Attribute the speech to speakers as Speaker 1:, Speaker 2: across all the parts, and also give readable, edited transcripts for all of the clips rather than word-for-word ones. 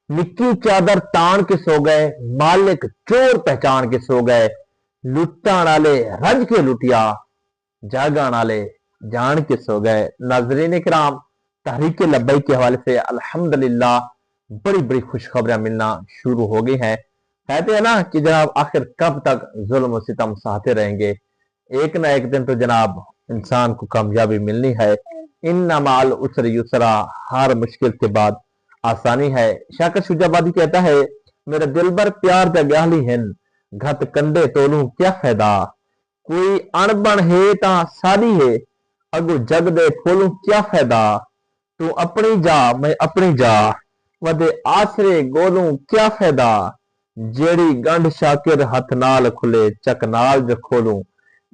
Speaker 1: निक्की चादर तान के सो गए, मालिक चोर पहचान के सो गए, लुटान वाले रज के लुटिया, जागन वाले जान के सो गए। नाजरीन किराम, तहरीक लब्बैक के हवाले से अल्हम्दुलिल्लाह बड़ी बड़ी खुशखबरियां मिलना शुरू हो गई हैं। कहते हैं ना कि जनाब आखिर कब तक जुल्म और सितम सहते रहेंगे, एक ना एक दिन तो जनाब इंसान को कामयाबी मिलनी है। इन्ना माल उसर युसरा, हर मुश्किल के बाद आसानी है। शाकर शुजाबादी कहता है, मेरे दिल भर प्यार दा गाली हिन, घत कंडे तोलू क्या फायदा, कोई अणबण है ता सारी है, अगो जग दे खोलू क्या फायदा, तू अपनी जा मैं अपनी जा, वदे आसरे गोलू क्या फायदा, जेड़ी गंढ शाकिर हथ नाल खुले, चक नाल जो खोलू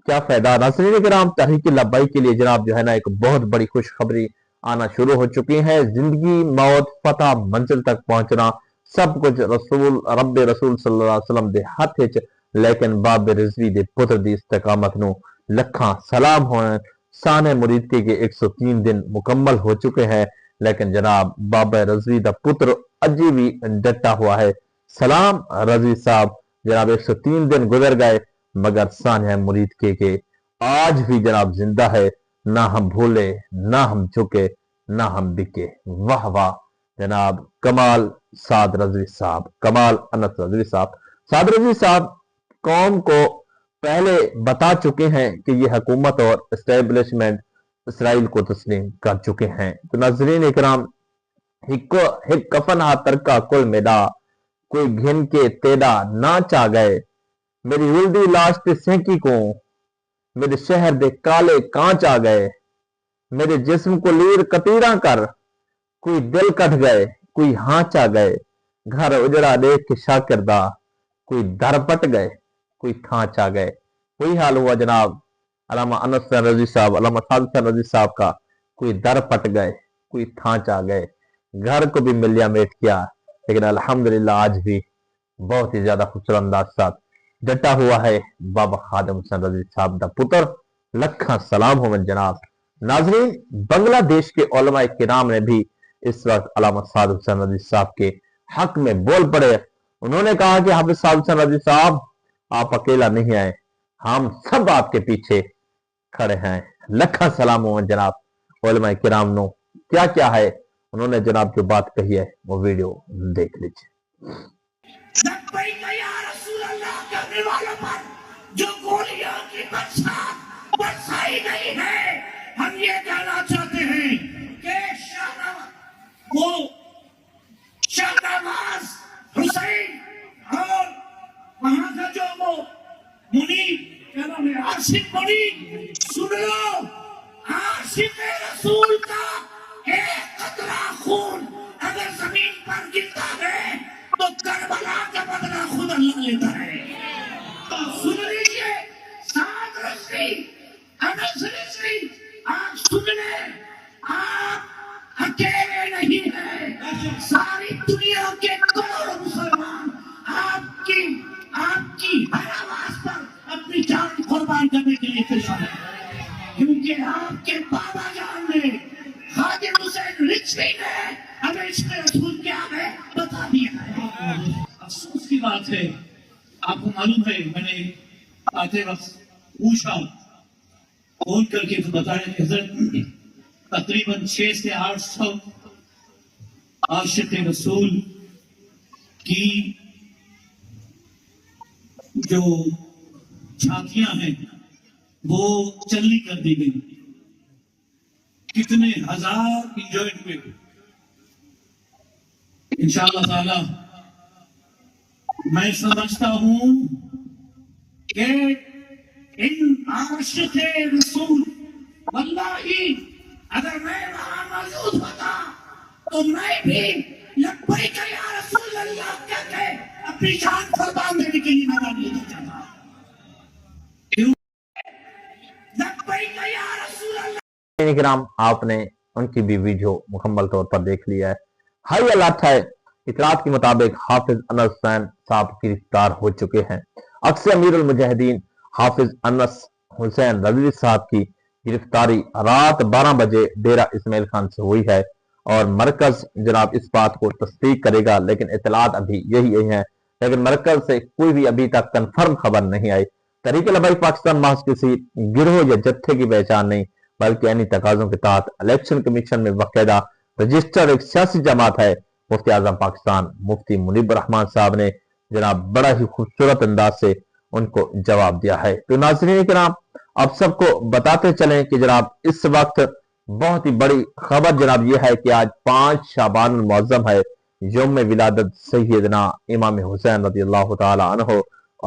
Speaker 1: क्या फायदा। नाज़रीन किराम, तहरीक लब्बैक के लिए जनाब जो है ना एक बहुत बड़ी खुशखबरी आना शुरू हो चुकी है। जिंदगी, मौत, फतह, मंजिल तक पहुंचना सब कुछ रसूल रब्बे रसूल सल्लल्लाहु अलैहि वसल्लम दे हथ विच, लेकिन बाबे रिजवी दे पुत्र दी इस्तकामत नू लखां सलाम होने। साने मुरीद के 103 दिन मुकम्मल हो चुके हैं, लेकिन जनाब बाबा रजवी दा पुत्र अजी भी डटा हुआ है। सलाम रजवी साहब, जनाब 103 दिन गुजर गए मगर सानिया मुरीद के आज भी जनाब जिंदा है। ना हम भूले, ना हम झुके, ना हम बिके। वाह वाह जनाब, कमाल साद रजवी साहब, कमाल अनस रजवी साहब। साद रजवी साहब कौम को पहले बता चुके हैं कि ये हुकूमत और एस्टेब्लिशमेंट इसराइल को तस्लीम कर चुके हैं। तो नाज़रीन इकराम, हिक कफन हा तरका कुल मेदा, कोई घिन के तेड़ा ना चा गए, मेरी उल्दी लाश ते सेंकी को, मेरे शहर दे काले कांच आ गए, मेरे जिस्म को लीर कतीरा कर, कोई दिल कट गए, कोई हाथ आ गए, घर उजड़ा देख के शाकिर दा, कोई दर पट गए, कोई थांच आ गए। वही हाल हुआ जनाब अल्लामा अनस रजी साहब, अल्लामा साद रजी साहब का, कोई दर पट गए, कोई थांच आ गए, घर को भी मिलिया मेट किया, लेकिन अल्हम्दुलिल्लाह आज भी बहुत ही ज्यादा खूबसूरत अंदाज साथ डटा हुआ है बाबा खादिम हुसैन रजी साहब दा पुत्र। लखा सलाम हो जनाब। नाजरीन, बांग्लादेश के उलमा किराम ने भी इस वक्त अल्लामा साद हुसैन रजी साहब के हक में बोल पड़े। उन्होंने कहा कि हाफिज साद हुसैन रजी साहब, आप अकेला नहीं आए, हम सब आपके पीछे खड़े हैं। लखा सलाम हो जनाब उलमा किराम नो। क्या क्या है उन्होंने जनाब जो बात कही है वो वीडियो देख लीजिए।
Speaker 2: करने वालों पर जो गोलियों की बरसात बरसाई गई है, हम ये कहना चाहते हैं कि शाहनवाज हुसैन और वहां का जो वो मुनी क्या नाम है, आशिक मुनी, सुन लो, आशिक रसूल का एक कतरा खून अगर जमीन पर गिरता है तो करबला का बदला खुद अल्लाह लेता है। तो सुन लीजिए, साद रज़वी, अनस रज़वी, आप सुन ले, आप अकेले नहीं हैं। सारी दुनिया के करोड़ों मुसलमान आपकी हर आवाज पर अपनी जान कुर्बान करने के लिए तैयार हैं, क्योंकि आपके बाबा जान ने, खादिम हुसैन रिज़वी ने हमें इसमें रसूल क्या है बता दिया है। अफसोस की बात है, आपको मालूम है, मैंने आते वक्त पूछा, फोन करके तो बताया कि हजरत तकरीबन 600 से 800 आशिक रसूल की जो छातियां हैं वो चलनी कर दी गई। कितने हजार इंजॉय हुए। इंशाअल्लाह ताला मैं समझता हूं कि इन आशिक रसूल, वल्लाही अगर मैं वहां मौजूद होता तो मैं भी लब्बैक या रसूल अल्लाह कहके अपनी जान कुर्बान देने के लिए मैदान ले जाता। लब्बैक या रसूल अल्लाह।
Speaker 1: किराम, आपने उनकी भी वीडियो मुकम्मल तौर पर देख लिया है। हाई अलर्ट है, इतलात के मुताबिक हाफिज अनस हुसैन साहब गिरफ्तार हो चुके हैं। अक्सर अमीरुल मुजाहिदीन हाफिज अनस हुसैन रज़वी साहब की गिरफ्तारी रात 12 बजे डेरा इस्माइल खान से हुई है। اور مرکز جناب اس بات کو تصدیق کرے گا، لیکن اطلاعات ابھی یہی ہیں، لیکن مرکز سے کوئی بھی ابھی تک کنفرم خبر نہیں آئی۔ تحریک لبیک پاکستان محض کسی گروہ یا جتھے کی پہچان نہیں، بلکہ انہی تقاضوں کے تحت الیکشن کمیشن میں باقاعدہ رجسٹر ایک سیاسی جماعت ہے۔ مفتی اعظم پاکستان مفتی منیب الرحمان صاحب نے جناب بڑا ہی خوبصورت انداز سے ان کو جواب دیا ہے۔ تو ناظرین کرام، اب سب کو بتاتے چلیں کہ جناب اس وقت بہت ہی بڑی خبر جناب یہ ہے کہ آج 5 شعبان المعظم ہے، یوم ولادت سیدنا امام حسین رضی اللہ تعالی عنہ۔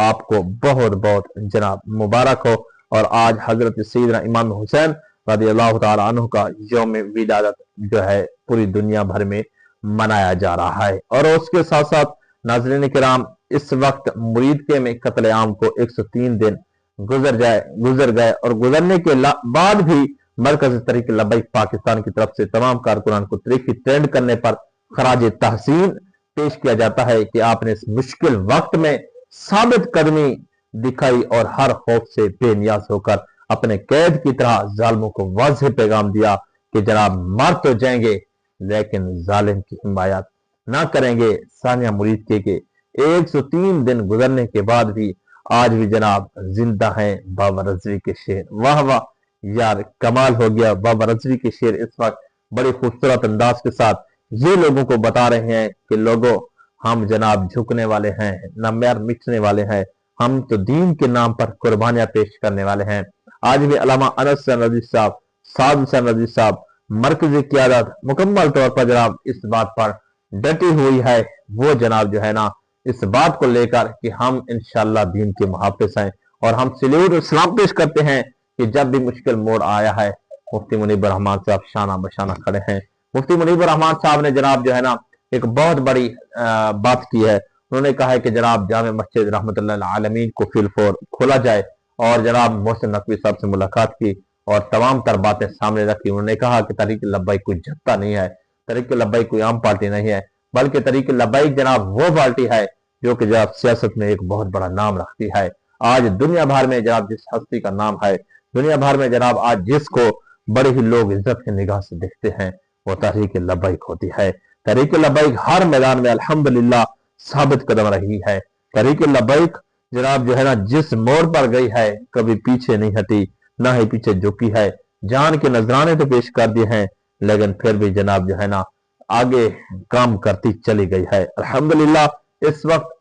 Speaker 1: آپ کو بہت بہت جناب مبارک ہو، اور آج حضرت سیدنا امام حسین رضی اللہ تعالی عنہ کا یوم ولادت جو ہے پوری دنیا بھر میں منایا جا رہا ہے۔ اور اس کے ساتھ ساتھ ناظرین کرام، اس وقت مریدکے میں قتل عام کو 103 دن گزر گئے، اور گزرنے کے بعد بھی مرکز تحریک لبیک پاکستان کی طرف سے تمام کارکنان کو تاریخی ٹرینڈ کرنے پر خراج تحسین پیش کیا جاتا ہے کہ آپ نے اس مشکل وقت میں ثابت قدمی دکھائی اور ہر خوف سے بے نیاز ہو کر اپنے قید کی طرح ظالموں کو واضح پیغام دیا کہ جناب مر تو جائیں گے لیکن ظالم کی حمایت نہ کریں گے۔ ثانیہ مریدکے کے 103 دن گزرنے کے بعد بھی آج بھی جناب زندہ ہیں بابا رضوی کے شعر۔ واہ واہ یار، کمال ہو گیا۔ بابا رضوی کے شعر اس وقت بڑی خوبصورت انداز کے ساتھ یہ لوگوں کو بتا رہے ہیں کہ لوگوں، ہم جناب جھکنے والے ہیں، نہ میر مٹنے والے ہیں، ہم تو دین کے نام پر قربانیاں پیش کرنے والے ہیں۔ آج بھی علامہ انس حسین رضوی صاحب، سعد حسین رضوی صاحب، مرکزی قیادت مکمل طور پر جناب اس بات پر ڈٹی ہوئی ہے، وہ جناب جو ہے نا اس بات کو لے کر کہ ہم انشاءاللہ دین کے محافظ ہیں، اور ہم سلیوٹ اور سلام پیش کرتے ہیں کہ جب بھی مشکل موڑ آیا ہے مفتی منیب الرحمان صاحب شانہ بشانہ کھڑے ہیں۔ مفتی منیب الرحمان صاحب نے جناب جو ہے نا ایک بہت بڑی بات کی ہے۔ انہوں نے کہا ہے کہ جناب جامع مسجد رحمت اللہ العالمین کو فی الفور کھولا جائے، اور جناب محسن نقوی صاحب سے ملاقات کی اور تمام تر باتیں سامنے رکھی۔ انہوں نے کہا کہ تحریک لبیک کوئی جتھا نہیں ہے، تحریک لبیک کوئی عام پارٹی نہیں ہے، بلکہ تحریک لبیک جناب وہ پارٹی ہے جو کہ جناب سیاست میں ایک بہت بڑا نام رکھتی ہے۔ آج دنیا بھر میں جناب جس ہستی کا نام ہے، دنیا بھر میں جناب آج جس کو بڑے ہی لوگ عزت کی نگاہ سے دیکھتے ہیں، وہ تحریک لبیک ہوتی ہے۔ تحریک لبیک ہر میدان میں الحمدللہ ثابت قدم رہی ہے۔ تحریک لبیک جناب جو ہے نا جس موڑ پر گئی ہے کبھی پیچھے نہیں ہٹی، نہ ہی پیچھے جھکی ہے۔ جان کے نذرانے تو پیش کر دیے ہیں، لیکن پھر بھی جناب جو ہے نا آگے کام کرتی چلی گئی ہے۔ الحمدللہ اس وقت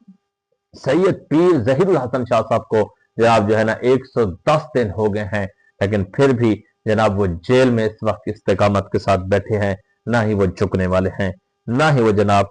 Speaker 1: سید پیر ظہیر الحسن شاہ صاحب کو جناب جو ہے نا 110 دن ہو گئے ہیں، لیکن پھر بھی جناب وہ جیل میں اس وقت استقامت کے ساتھ بیٹھے ہیں، نہ ہی وہ جھکنے والے ہیں، نہ ہی وہ جناب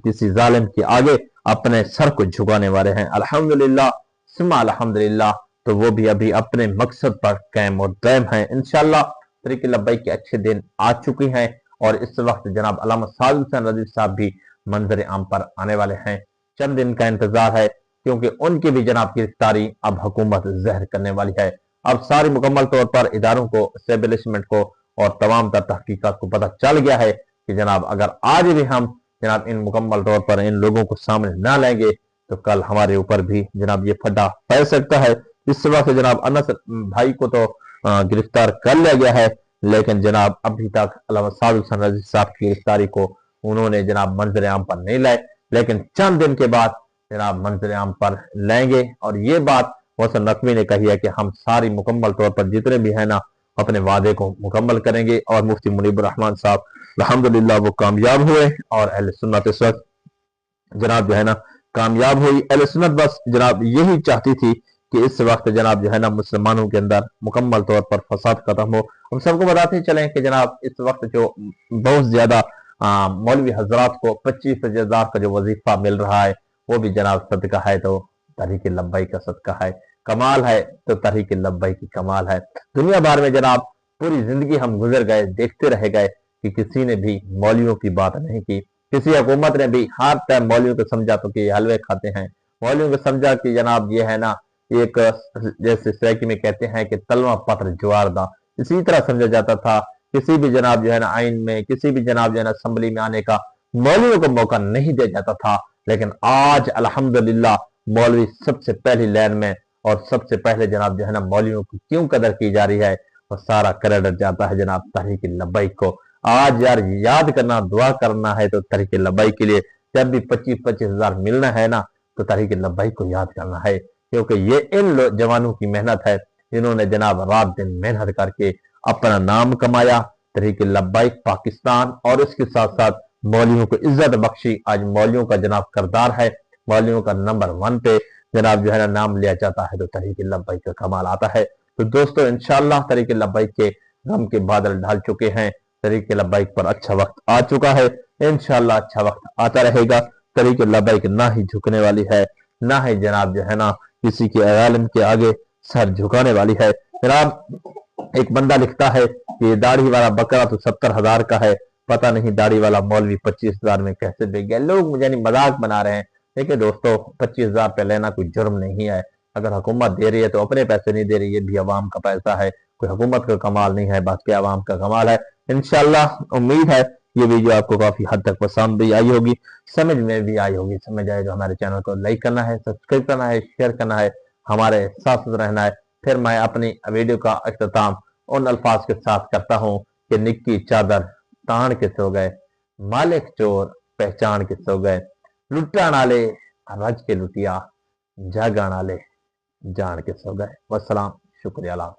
Speaker 1: کسی ظالم کے آگے اپنے سر کو جھکانے والے ہیں۔ الحمدللہ ثم الحمدللہ، تو وہ بھی ابھی اپنے مقصد پر قائم اور دائم ہیں۔ انشاءاللہ تحریک لبیک کے اچھے دن آ چکی ہیں، اور اس وقت جناب علامہ سعد حسین رضوی صاحب بھی منظر عام پر آنے والے ہیں۔ چند دن کا انتظار ہے، کیونکہ ان کی بھی جناب گرفتاری اب حکومت ظاہر کرنے والی ہے۔ اب ساری مکمل طور پر اداروں کو، اسٹیبلشمنٹ کو اور تمام تر تحقیقات کو پتہ چل گیا ہے کہ جناب اگر آج بھی ہم جناب ان مکمل طور پر ان لوگوں کو سامنے نہ لیں گے تو کل ہمارے اوپر بھی جناب یہ پھڈا پڑ سکتا ہے۔ اس وقت جناب انس بھائی کو تو گرفتار کر لیا گیا ہے، لیکن جناب ابھی تک علامہ سعد حسین رضوی صاحب کی گرفتاری کو انہوں نے جناب منظر عام پر نہیں لائے، لیکن چند دن کے بعد جناب منظر عام پر لیں گے۔ اور یہ بات محسن نقوی نے کہی ہے کہ ہم ساری مکمل طور پر جتنے بھی ہیں نا اپنے وعدے کو مکمل کریں گے، اور مفتی منیب الرحمان صاحب الحمدللہ وہ کامیاب ہوئے، اور اہل سنت اس وقت جناب جو ہے نا کامیاب ہوئی۔ اہل سنت بس جناب یہی چاہتی تھی کہ اس وقت جناب جو ہے نا مسلمانوں کے اندر مکمل طور پر فساد ختم ہو۔ ہم سب کو بتاتے چلیں کہ جناب اس وقت جو بہت زیادہ مولوی حضرات کو 25,000 کا جو وظیفہ مل رہا ہے، وہ بھی جناب صدقہ ہے تو تحریک لبیک کا صدقہ ہے، کمال ہے تو تحریک لبیک کی کمال ہے۔ دنیا بھر میں جناب پوری زندگی ہم گزر گئے، دیکھتے رہ گئے کہ کسی نے بھی مولویوں کی بات نہیں کی، کسی حکومت نے بھی ہر ٹائم مولویوں کو سمجھا تو کہ یہ حلوے کھاتے ہیں، مولویوں کو سمجھا کہ جناب یہ ہے نا ایک جیسے سریکی میں کہتے ہیں کہ تلوہ پتر جوار دا، اسی طرح سمجھا جاتا تھا۔ کسی بھی جناب جو ہے نا آئین میں، کسی بھی جناب جو ہے نا اسمبلی میں آنے کا مولویوں کو موقع نہیں دیا جاتا تھا، لیکن آج الحمدللہ مولوی سب سے پہلی لائن میں، اور سب سے پہلے جناب جو ہے نا مولویوں کو کیوں قدر کی جا رہی ہے، وہ سارا کریڈٹ جاتا ہے جناب تحریک لبیک کو۔ आज यार याद करना, दुआ करना है तो तहरीक लब्बैक के लिए जब भी 25-25 हजार मिलना है ना, तो तहरीक लब्बैक को याद करना है, क्योंकि ये इन जवानों की मेहनत है जिन्होंने जनाब रात दिन मेहनत करके अपना नाम कमाया। तहरीक लब्बैक पाकिस्तान और इसके साथ साथ मौलवियों को इज्जत बख्शी। आज मौलवियों का जनाब करदार है, मौलवियों का नंबर 1 पे जनाब जो है ना नाम लिया जाता है, तो तहरीक लब्बैक का कमाल आता है। तो दोस्तों इंशाअल्लाह तहरीक लब्बैक के गम के बादल ढल चुके हैं, तहरीक लब्बैक पर अच्छा वक्त आ चुका है, इंशाअल्लाह अच्छा वक्त आता रहेगा। तहरीक लब्बैक ना ही झुकने वाली है, ना ही जनाब जो है ना किसी के आलम के आगे सर झुकाने वाली है। जनाब एक बंदा लिखता है कि दाढ़ी वाला बकरा तो 70,000 का है, पता नहीं दाढ़ी वाला मौलवी 25,000 में कैसे बिक गया। लोग मुझे नहीं मजाक बना रहे हैं, देखिए दोस्तों 25,000 पे लेना कोई जुर्म नहीं है। अगर हुकूमत दे रही है तो अपने पैसे नहीं दे रही, ये भी अवाम का पैसा है, कोई हुकूमत का कमाल नहीं है, बाकी अवाम का कमाल है। इंशाअल्लाह उम्मीद है ये वीडियो आपको काफी हद तक पसंद भी आई होगी, समझ में भी आई होगी। समझ आए तो हमारे चैनल को लाइक करना है, सब्सक्राइब करना है, शेयर करना है, हमारे साथ रहना है। फिर मैं अपनी वीडियो का अख्ताम उन अल्फाज के साथ करता हूँ कि निक्की चादर तान के सो गए, मालिक चोर पहचान के सो गए, लुट्टा नाले रज के लुटिया, जागा नाले जान के सो गए। वस्सलाम, शुक्रिया।